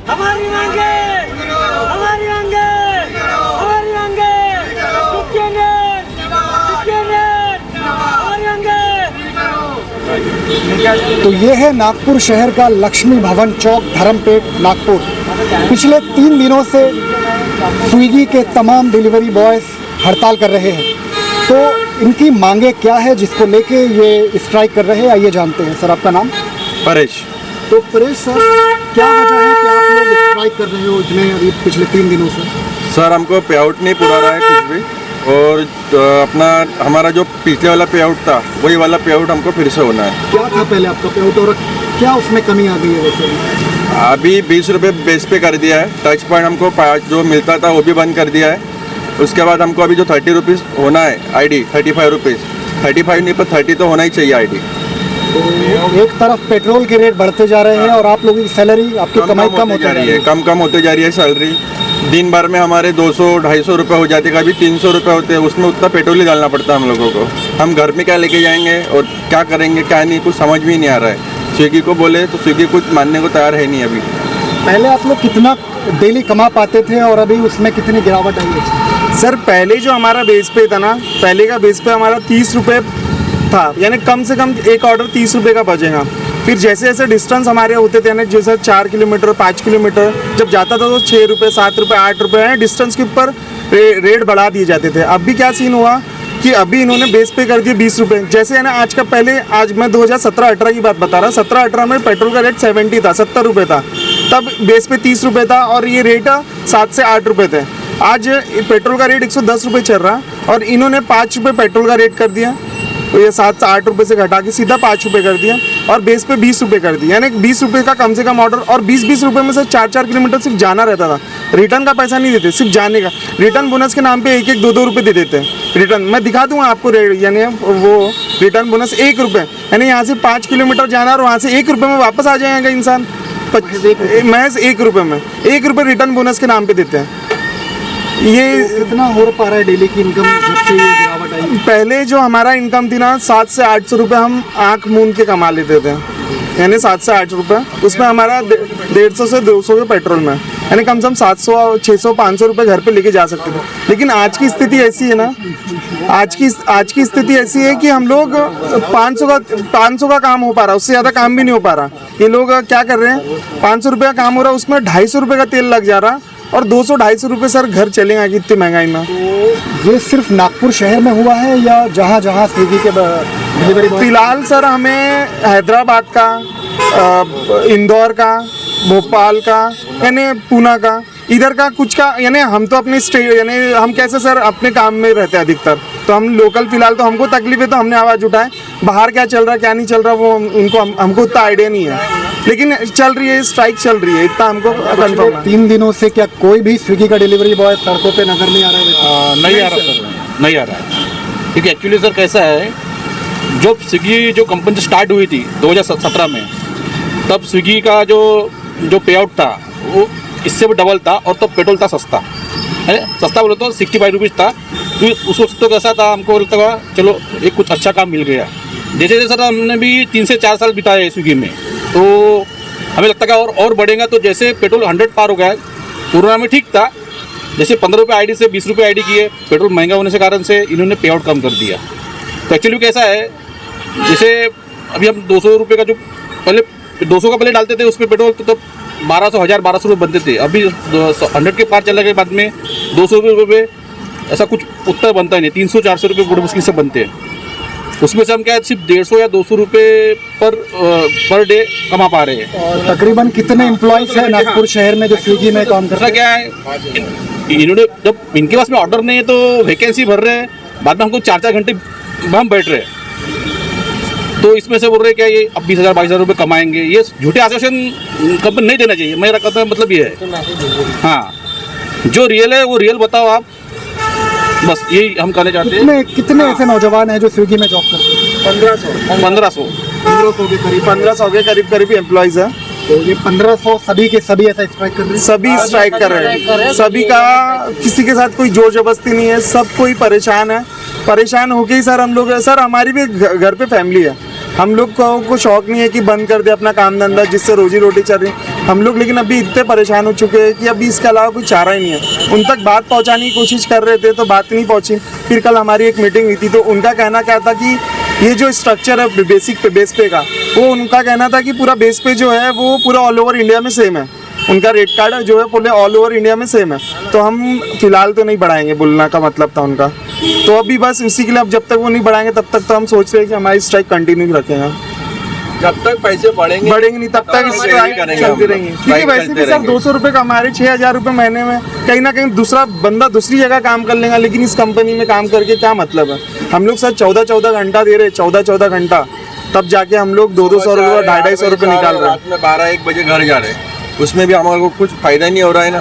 हमारी मांगे, हमारी मांगे, हमारी मांगे, हमारी मांगे। तो ये है नागपुर शहर का लक्ष्मी भवन चौक, धर्मपेट, नागपुर। पिछले 3 दिनों से स्विगी के तमाम डिलीवरी बॉयज़ हड़ताल कर रहे हैं। तो इनकी मांगे क्या है जिसको लेके ये स्ट्राइक कर रहे हैं, आइए जानते हैं। सर, आपका नाम? परेश। तो परेश सर, क्या वजह है कि आप लोग स्ट्राइक कर रहे हो इतने अभी पिछले 3 दिनों से? सर, हमको पे आउट नहीं पूरा रहा है कुछ भी, और अपना हमारा जो पिछले वाला पे आउट था वही वाला पे आउट हमको फिर से होना है। क्या था पहले आपका पे आउट और क्या उसमें कमी आ गई है वैसे? अभी 20 रुपये बेस पे कर दिया है। टच पॉइंट हमको जो मिलता था वो भी बंद कर दिया है। उसके बाद हमको अभी जो 30 रुपीज़ होना है आईडी, 35 रुपीज़, 35 नहीं पर 30 तो होना ही चाहिए आईडी। तो एक तरफ पेट्रोल के रेट बढ़ते जा रहे हैं और आप लोगों की सैलरी, आपकी कमाई कम होती जा रही है, कम होते जा रही है सैलरी। दिन भर में हमारे 200-250 रुपये हो जाते, कभी 300 रुपये होते हैं। उसमें उतना पेट्रोल ही डालना पड़ता है हम लोगों को। हम घर में क्या लेके जाएंगे और क्या करेंगे क्या नहीं, कुछ समझ भी नहीं आ रहा है। स्विगी को बोले तो स्विगी कुछ मानने को तैयार है नहीं अभी। पहले आप लोग कितना डेली कमा पाते थे और अभी उसमें कितनी गिरावट आई है? सर, पहले जो हमारा बेस पे था ना, पहले का बेस पे हमारा 30 रुपये था, यानी कम से कम एक ऑर्डर 30 रुपये का बचेगा। फिर जैसे जैसे डिस्टेंस हमारे होते थे ना, जैसे 4 किलोमीटर 5 किलोमीटर जब जाता था तो 6 रुपये 7 रुपये 8 रुपये है डिस्टेंस के ऊपर रेट बढ़ा दिए जाते थे। अब भी क्या सीन हुआ कि अभी इन्होंने बेस पे कर दिए 20 रुपये। जैसे है ना, आज का पहले, आज मैं 2017-18 की बात बता रहा हूँ। 17-18 में पेट्रोल का रेट 70 था, 70 रुपये था, तब बेस पे 30 रुपये था और ये रेट 7 से 8 रुपये थे। आज पेट्रोल का रेट 110 रुपये चल रहा और इन्होंने 5 रुपये पेट्रोल का रेट कर दिया। तो ये 7 से 8 रुपये से घटा के सीधा 5 रुपये कर दिया और बेस पे 20 रुपये कर दिया, यानी 20 रुपये का कम से कम ऑर्डर। और 20-20 रुपये में से 4-4 किलोमीटर सिर्फ जाना रहता था। रिटर्न का पैसा नहीं देते, सिर्फ जाने का। रिटर्न बोनस के नाम पे 1-1, 2-2 रुपये दे देते हैं रिटर्न। मैं दिखा दूँगा आपको रेट, यानी वो रिटर्न बोनस 1 रुपये, यानी यहाँ से 5 किलोमीटर जाना और वहाँ से 1 रुपये में वापस आ जाएगा इंसान। महज 1 रुपये में 1 रुपये रिटर्न बोनस के नाम पे देते हैं। ये कितना हो पा रहा है डेली की इनकम जब से ये गिरावट आई? पहले जो हमारा इनकम थी ना, 700 से 800 रुपये हम आँख मूंद के कमा लेते थे, यानी 700 से 800 रुपये। उसमें हमारा 150 से 200 के पेट्रोल में, यानी कम से कम 700, 600, 500 रुपये घर पे लेके जा सकते थे। लेकिन आज की स्थिति ऐसी है ना, आज की स्थिति ऐसी है कि हम लोग 500 का काम हो पा रहा है, उससे ज़्यादा काम भी नहीं हो पा रहा। ये लोग क्या कर रहे हैं, 500 रुपये का काम हो रहा है, उसमें 250 रुपये का तेल लग जा रहा और 200-250 रुपये सर घर चलेगा कितनी महंगाई में। तो ये सिर्फ नागपुर शहर में हुआ है या जहाँ जहाँ स्विगी के डिलीवरी? फिलहाल सर हमें हैदराबाद का, इंदौर का, भोपाल का, यानी पूना का, इधर का कुछ का, यानी हम तो अपने स्टेट, यानी हम कैसे सर अपने काम में रहते हैं अधिकतर, तो हम लोकल फिलहाल तो हमको तकलीफ है तो हमने आवाज़ उठाए। बाहर क्या चल रहा है क्या नहीं चल रहा वो हमको उतना आइडिया नहीं है, लेकिन चल रही है, स्ट्राइक चल रही है, इतना हमको कंफर्म है। 3 दिनों से क्या कोई भी स्विगी का डिलीवरी बॉय सड़कों पे नजर नहीं आ रहा है? नहीं आ रहा सर, नहीं आ रहा है। क्योंकि एक्चुअली सर कैसा है, जब स्विगी जो कंपनी स्टार्ट हुई थी 2017 में, तब स्विगी का जो पे आउट था वो इससे भी डबल था और तब पेट्रोल था सस्ता है, सस्ता बोले तो 65 रुपीज़ था। तो उस वक्त तो कैसा था, हमको लगता था चलो एक कुछ अच्छा काम मिल गया। जैसे जैसे सर हमने भी 3 से 4 साल बिताए स्विगी में, तो हमें लगता है और बढ़ेगा। तो जैसे पेट्रोल 100 पार हो गया, कोरोना में ठीक था, जैसे 15 रुपये आईडी से 20 रुपये आईडी किए, पेट्रोल महंगा होने के कारण से इन्होंने पे आउट कम कर दिया। तो एक्चुअली कैसा है, जैसे अभी हम 200 रुपये का जो पहले 200 का पहले डालते थे उसमें पेट्रोल तो 1200 रुपये बनते थे। अभी 100 के पार चलने के बाद में 200 रुपये ऐसा कुछ उतना बनता ही नहीं, 300-400 रुपये बड़ी मुश्किल से बनते हैं। उसमें से हम क्या सिर्फ 150 या 200 रुपये पर डे कमा पा रहे हैं। और तकरीबन कितने एम्प्लॉयज़ हैं नागपुर शहर में जो स्विगी में काम कर रहे हैं? क्या है, इन्होंने जब इनके पास में ऑर्डर नहीं है तो वैकेंसी भर रहे हैं, बाद में हमको 4-4 घंटे हम बैठ रहे हैं। तो इसमें से बोल रहे हैं क्या ये अब 20,000-22,000 रुपये कमाएंगे, ये झूठे आश्वासन कंपनी नहीं देना चाहिए। मेरा कहता मतलब ये है, हाँ जो रियल है वो रियल बताओ आप, बस यही हम कहना चाहते हैं। कितने ऐसे नौजवान हैं जो स्विगी में जॉब करते हैं? 1500 के करीब एम्प्लॉयज़ है। तो ये 1500 सभी के सभी ऐसा स्ट्राइक कर रहे हैं? सभी स्ट्राइक कर रहे हैं, सभी का, किसी के साथ कोई जोर जबरदस्ती नहीं है, सब कोई परेशान है। परेशान होके ही सर हम लोग, सर हमारी भी घर पे फैमिली है, हम लोग को शौक नहीं है कि बंद कर दे अपना काम धंधा जिससे रोजी रोटी चल रही है हम लोग, लेकिन अभी इतने परेशान हो चुके हैं कि अभी इसके अलावा कोई चारा ही नहीं है। उन तक बात पहुंचाने की कोशिश कर रहे थे तो बात नहीं पहुंची। फिर कल हमारी एक मीटिंग हुई थी तो उनका कहना क्या था कि ये जो स्ट्रक्चर है बेसिक पे बेस पे का, वो उनका कहना था कि पूरा बेस पे जो है वो पूरा ऑल ओवर इंडिया में सेम है। उनका रेट कार्ड जो है पूरे ऑल ओवर इंडिया में सेम है। तो हम फिलहाल तो नहीं बढ़ाएंगे, बोलना का मतलब था उनका। तो अभी बस इसी के लिए अब जब तक वो नहीं बढ़ाएंगे तब तक तो हम सोच रहे हैं कि हमारी स्ट्राइक कंटिन्यू रखेंगे। जब तक पैसे बढ़ेंगे नहीं तब तक स्ट्राइक करेंगे चलती रहेंगी, क्योंकि वैसे भी सर 200 रुपये कमा रहे, 6,000 रुपये महीने में कहीं ना कहीं दूसरा बंदा दूसरी जगह काम कर लेगा, लेकिन इस कंपनी में काम करके क्या मतलब है। हम लोग सर 14 घंटा दे रहे, 14 घंटा, तब जाके हम लोग 200 रुपये 250 रुपये निकाल रहे हैं। रात में 12-1 बजे घर जा रहे हैं, उसमें भी हमारे को कुछ फायदा नहीं हो रहा है ना।